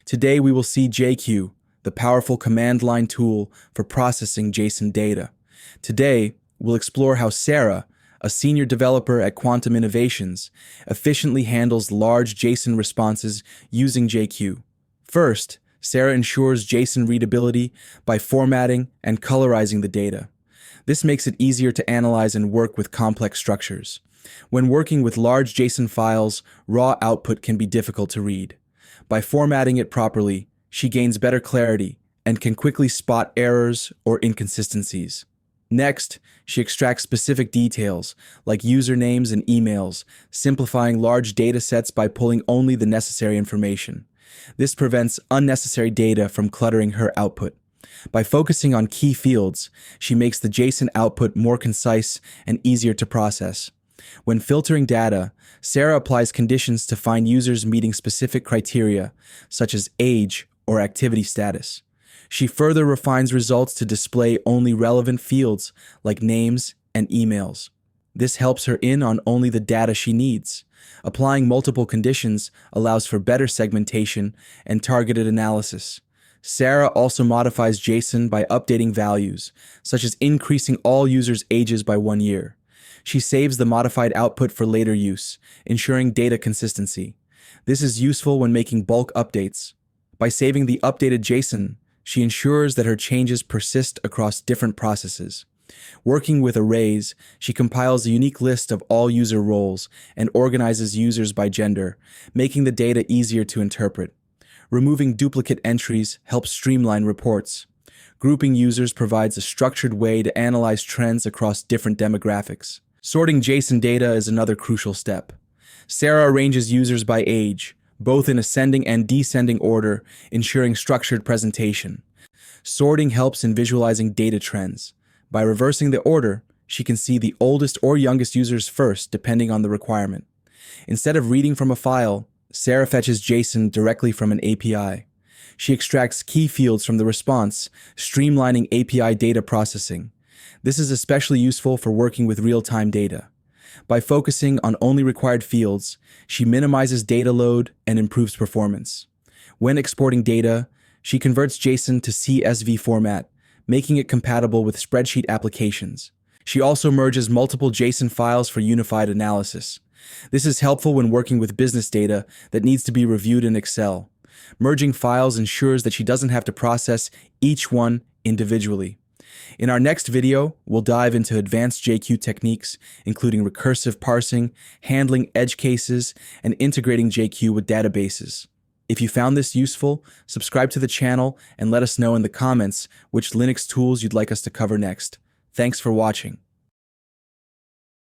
Today we will see JQ, the powerful command line tool for processing JSON data. Today, we'll explore how Sarah, a senior developer at Quantum Innovations, efficiently handles large JSON responses using JQ. First, Sarah ensures JSON readability by formatting and colorizing the data. This makes it easier to analyze and work with complex structures. When working with large JSON files, raw output can be difficult to read. By formatting it properly, she gains better clarity and can quickly spot errors or inconsistencies. Next, she extracts specific details like usernames and emails, simplifying large data sets by pulling only the necessary information. This prevents unnecessary data from cluttering her output. By focusing on key fields, she makes the JSON output more concise and easier to process. When filtering data, Sarah applies conditions to find users meeting specific criteria, such as age or activity status. She further refines results to display only relevant fields like names and emails. This helps her in on only the data she needs. Applying multiple conditions allows for better segmentation and targeted analysis. Sarah also modifies JSON by updating values, such as increasing all users' ages by 1 year. She saves the modified output for later use, ensuring data consistency. This is useful when making bulk updates. By saving the updated JSON, she ensures that her changes persist across different processes. Working with arrays, she compiles a unique list of all user roles and organizes users by gender, making the data easier to interpret. Removing duplicate entries helps streamline reports. Grouping users provides a structured way to analyze trends across different demographics. Sorting JSON data is another crucial step. Sarah arranges users by age, both in ascending and descending order, ensuring structured presentation. Sorting helps in visualizing data trends. By reversing the order, she can see the oldest or youngest users first, depending on the requirement. Instead of reading from a file, Sarah fetches JSON directly from an API. She extracts key fields from the response, streamlining API data processing. This is especially useful for working with real-time data. By focusing on only required fields, she minimizes data load and improves performance. When exporting data, she converts JSON to CSV format, making it compatible with spreadsheet applications. She also merges multiple JSON files for unified analysis. This is helpful when working with business data that needs to be reviewed in Excel. Merging files ensures that she doesn't have to process each one individually. In our next video, we'll dive into advanced JQ techniques, including recursive parsing, handling edge cases, and integrating JQ with databases. If you found this useful, subscribe to the channel and let us know in the comments which Linux tools you'd like us to cover next. Thanks for watching.